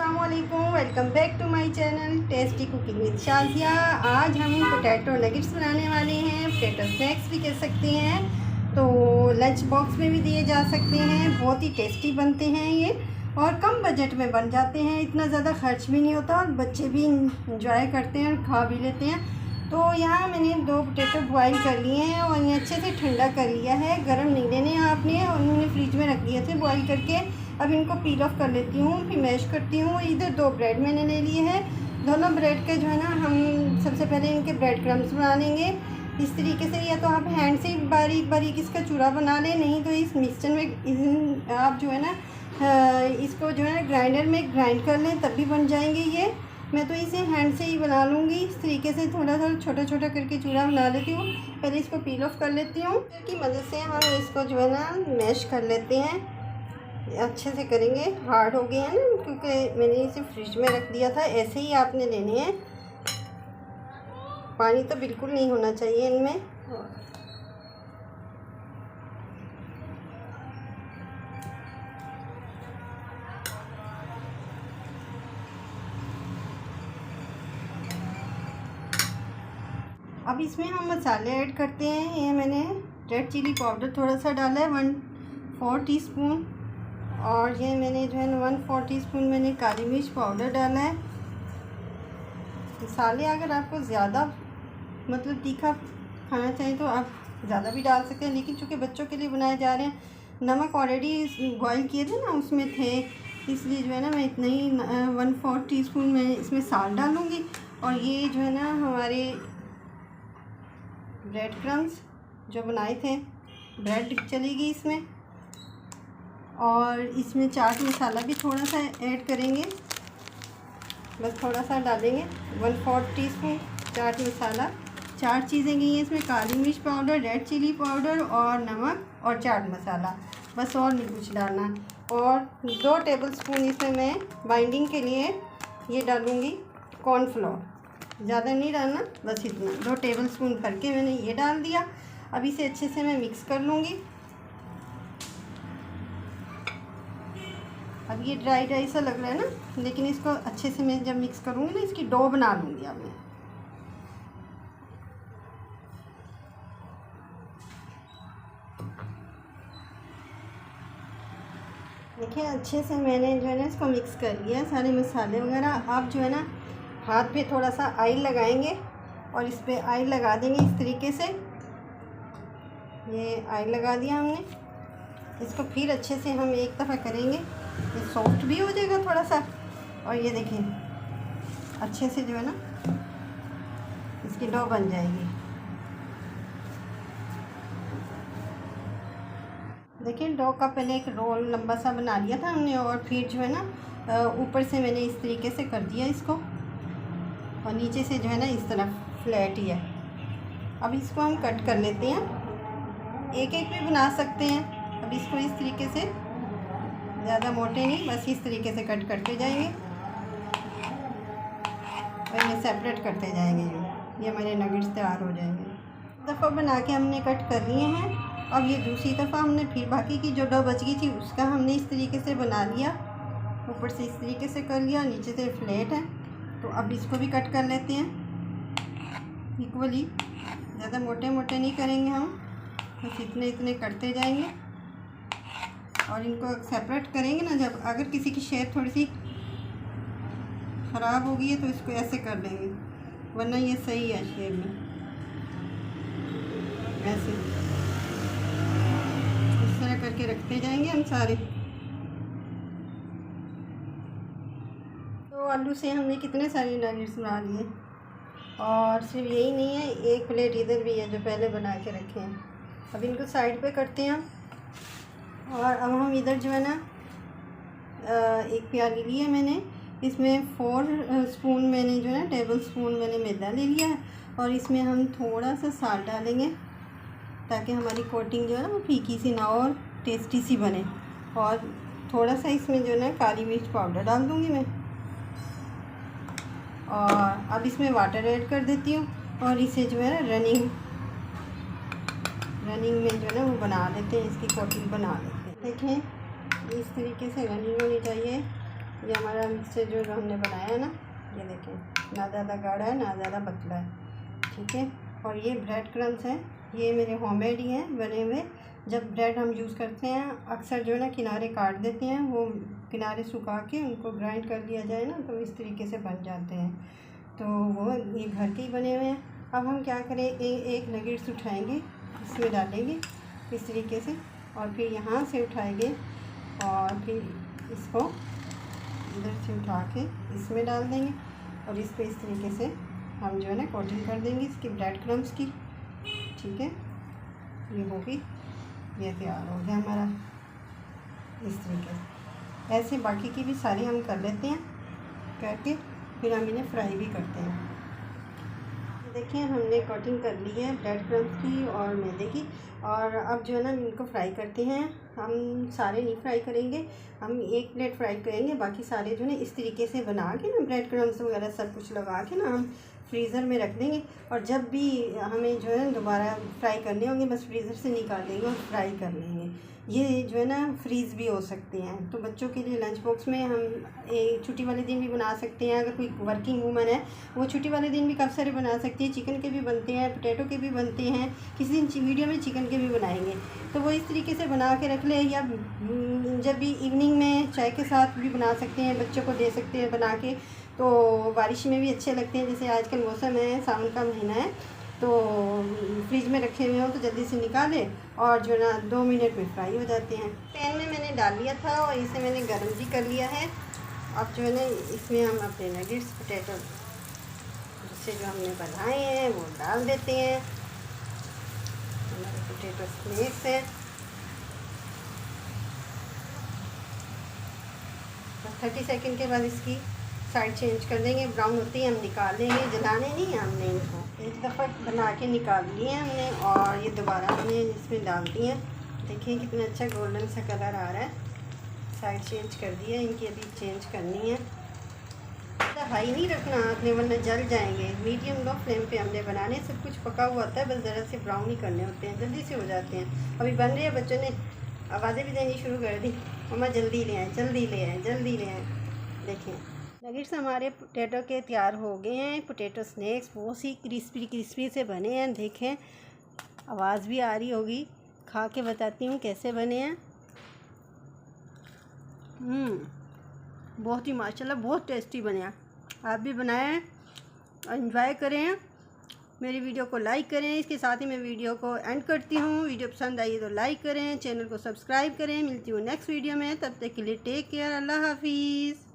अस्सलाम वालेकुम, welcome back to my channel tasty cooking with Shazia. आज हम पोटैटो नगेट्स बनाने वाले हैं। पोटैटो स्नैक्स भी कह सकते हैं, तो लंच बॉक्स में भी दिए जा सकते हैं। बहुत ही टेस्टी बनते हैं ये और कम बजट में बन जाते हैं। इतना ज़्यादा खर्च भी नहीं होता और बच्चे भी इंजॉय करते हैं और खा भी लेते हैं। तो यहाँ मैंने 2 पोटैटो बॉईल कर लिए हैं और इन्हें अच्छे से ठंडा कर लिया है। गर्म नहीं लेने आपने, और उन्होंने फ्रिज में रख दिए थे बॉईल करके। अब इनको पील ऑफ कर लेती हूँ, फिर मैश करती हूँ। इधर 2 ब्रेड मैंने ले लिए हैं। दोनों ब्रेड के जो है ना, हम सबसे पहले इनके ब्रेड क्रम्स बना लेंगे इस तरीके से। या तो आप हैंड से बारीक बारीक इसका चूरा बना लें, नहीं तो इस मिक्सचर में आप जो है ना इसको जो है ना ग्राइंडर में ग्राइंड कर लें, तब भी बन जाएंगे ये। मैं तो इसे हैंड से ही बना लूँगी। इस तरीके से थोड़ा थोड़ा छोटा छोटा करके चूरा बना लेती हूँ। पहले इसको पील ऑफ कर लेती हूँ की मदद से हम इसको जो है ना मैश कर लेते हैं। अच्छे से करेंगे, हार्ड हो गए हैं ना क्योंकि मैंने इसे फ्रिज में रख दिया था। ऐसे ही आपने लेने हैं, पानी तो बिल्कुल नहीं होना चाहिए इनमें। अब इसमें हम मसाले ऐड करते हैं। ये मैंने रेड चिली पाउडर थोड़ा सा डाला है, 1/4 टीस्पून। और ये मैंने जो है ना 1/4 टीस्पून मैंने काली मिर्च पाउडर डाला है। मसाले अगर आपको ज़्यादा मतलब तीखा खाना चाहिए तो आप ज़्यादा भी डाल सकते हैं, लेकिन चूँकि बच्चों के लिए बनाए जा रहे हैं, नमक ऑलरेडी बॉईल किए थे ना उसमें थे, इसलिए जो है ना मैं इतना ही 1/4 टीस्पून मैं इसमें साल्ट डालूँगी। और ये जो है ना हमारे ब्रेड क्रम्स जो बनाए थे, ब्रेड चलेगी इसमें। और इसमें चाट मसाला भी थोड़ा सा ऐड करेंगे, बस थोड़ा सा डालेंगे, 1/4 टीस्पून चाट मसाला। 4 चीज़ें गई हैं इसमें, काली मिर्च पाउडर, रेड चिली पाउडर और नमक और चाट मसाला, बस और नहीं कुछ डालना। और 2 टेबलस्पून इसमें मैं बाइंडिंग के लिए ये डालूँगी कॉर्नफ्लोर। ज़्यादा नहीं डालना, बस इतना 2 टेबलस्पून भर के मैंने ये डाल दिया। अब इसे अच्छे से मैं मिक्स कर लूँगी। अब ये ड्राई ड्राई सा लग रहा है ना, लेकिन इसको अच्छे से मैं जब मिक्स करूँगी ना, इसकी डो बना लूँगी। अब मैं देखिए अच्छे से मैंने जो है ना इसको मिक्स कर लिया सारे मसाले वगैरह। आप जो है ना हाथ पे थोड़ा सा ऑयल लगाएंगे और इस पर ऑयल लगा देंगे इस तरीके से। ये ऑयल लगा दिया हमने, इसको फिर अच्छे से हम एक दफ़ा करेंगे, ये सॉफ्ट भी हो जाएगा थोड़ा सा। और ये देखिए अच्छे से जो है ना इसकी डो बन जाएगी। देखिए डो का पहले एक रोल लंबा सा बना लिया था हमने, और फिर जो है ना ऊपर से मैंने इस तरीके से कर दिया इसको, और नीचे से जो है ना इस तरफ फ्लैट ही है। अब इसको हम कट कर लेते हैं, एक एक भी बना सकते हैं। अब इसको इस तरीके से, ज़्यादा मोटे नहीं, बस इस तरीके से कट करते जाएंगे और ये सेपरेट करते जाएंगे। ये हमारे नगेट्स तैयार हो जाएंगे। दफ़ा बना के हमने कट कर लिए हैं। अब ये दूसरी दफ़ा हमने फिर बाकी की जो डो बच गई थी उसका हमने इस तरीके से बना लिया, ऊपर से इस तरीके से कर लिया, नीचे से फ्लैट है। तो अब इसको भी कट कर लेते हैं इक्वली। ज़्यादा मोटे मोटे नहीं करेंगे हम, बस इतने इतने करते जाएंगे। और इनको सेपरेट करेंगे ना, जब अगर किसी की शेप थोड़ी सी ख़राब हो गई है तो इसको ऐसे कर लेंगे, वरना ये सही है शेप में। ऐसे इस तरह करके रखते जाएंगे हम सारे। तो आलू से हमने कितने सारे नगेट्स बना लिए। और सिर्फ यही नहीं है, एक प्लेट इधर भी है जो पहले बना के रखे हैं। अब इनको साइड पे करते हैं। और अब हम इधर जो है ना एक प्याली ली है मैंने, इसमें 4 स्पून मैंने जो है ना टेबल स्पून मैंने मैदा ले लिया है। और इसमें हम थोड़ा सा साल्ट डालेंगे ताकि हमारी कोटिंग जो है ना वो फीकी सी ना और टेस्टी सी बने। और थोड़ा सा इसमें जो है ना काली मिर्च पाउडर डाल दूँगी मैं। और अब इसमें वाटर ऐड कर देती हूँ और इसे जो है ना रनिंग में जो है ना वो बना लेते हैं, इसकी कोटिंग बना लेते हैं। देखें इस तरीके से रनिंग होनी चाहिए, ये हमारा मिक्सचर जो हमने बनाया है ना, ये देखें, ना ज़्यादा गाढ़ा है ना ज़्यादा पतला है, ठीक है। और ये ब्रेड क्रम्स हैं, ये मेरे होममेड ही हैं बने हुए। जब ब्रेड हम यूज़ करते हैं अक्सर जो है ना किनारे काट देते हैं, वो किनारे सुखा के उनको ग्राइंड कर लिया जाए ना तो इस तरीके से बन जाते हैं। तो वो ये घर के ही बने हुए हैं। अब हम क्या करें, एक नगेट्स उठाएंगे, इसमें डालेंगे इस तरीके से, और फिर यहाँ से उठाएंगे और फिर इसको इधर से उठा के इसमें डाल देंगे और इस पे इस तरीके से हम जो है ना कोटिंग कर देंगे इसकी ब्रेड क्रम्स की, ठीक है। ये होगी, ये तैयार हो गया हमारा इस तरीके से। ऐसे बाकी की भी सारी हम कर लेते हैं, करके फिर हम इन्हें फ्राई भी करते हैं। देखिए हमने कोटिंग कर ली है ब्रेड क्रम्स की और मैदे की, और अब जो है ना इनको फ्राई करते हैं। हम सारे नहीं फ्राई करेंगे, हम एक प्लेट फ्राई करेंगे, बाकी सारे जो है ना इस तरीके से बना के ना ब्रेड क्रम्स वगैरह सब कुछ लगा के ना हम फ्रीज़र में रख देंगे। और जब भी हमें जो है दोबारा फ्राई करने होंगे बस फ्रीज़र से निकाल देंगे और फ्राई कर लेंगे। ये जो है ना फ्रीज़ भी हो सकते हैं। तो बच्चों के लिए लंच बॉक्स में हम छुट्टी वाले दिन भी बना सकते हैं। अगर कोई वर्किंग वूमन है वो छुट्टी वाले दिन भी काफ़ी सारे बना सकती है। चिकन के भी बनते हैं, पोटैटो के भी बनते हैं, किसी दिन वीडियो में चिकन के भी बनाएंगे। तो वो इस तरीके से बना के रख ले, या जब भी इवनिंग में चाय के साथ भी बना सकते हैं, बच्चों को दे सकते हैं बना के। तो बारिश में भी अच्छे लगते हैं, जैसे आजकल मौसम है, सावन का महीना है, तो फ्रिज में रखे हुए हो तो जल्दी से निकालें और जो ना 2 मिनट में फ्राई हो जाते हैं। पैन में मैंने डाल लिया था और इसे मैंने गर्म भी कर लिया है। अब जो है ना इसमें हम अपने नगेट्स पोटैटो जिससे जो हमने बनाए हैं वो डाल देते हैं। हमारे पोटैटो स्नैक्स है, 30 सेकंड के बाद इसकी साइड चेंज कर देंगे, ब्राउन होती है हम निकाल लेंगे, जलाने नहीं है हमने इनको। एक दफ़ा बना के निकाल लिए हैं हमने और ये दोबारा हमने इसमें डाल दिए हैं। देखिए कितना अच्छा गोल्डन सा कलर आ रहा है। साइड चेंज कर दी है, इनकी अभी चेंज करनी है। हाई नहीं रखना आपने वरना जल जाएंगे। मीडियम लो फ्लेम पे हमने बनाने, सब कुछ पका हुआ होता है, बस ज़रा से ब्राउन ही करने होते हैं, जल्दी से हो जाते हैं। अभी बन रहे हैं, बच्चों ने आवाज़ें भी देनी शुरू कर दी, मम्मा जल्दी ले आए, जल्दी ले आए, जल्दी ले आए। देखिए नगेट्स हमारे पोटैटो के तैयार हो गए हैं। पोटैटो स्नैक्स बहुत ही क्रिस्पी से बने हैं। देखें आवाज़ भी आ रही होगी, खा के बताती हूँ कैसे बने हैं। बहुत ही माशाल्लाह बहुत टेस्टी बने हैं। आप भी बनाएं, एंजॉय करें, मेरी वीडियो को लाइक करें। इसके साथ ही मैं वीडियो को एंड करती हूँ। वीडियो पसंद आई तो लाइक करें, चैनल को सब्सक्राइब करें। मिलती हूँ नेक्स्ट वीडियो में, तब तक के लिए टेक केयर, अल्लाह हाफिज़।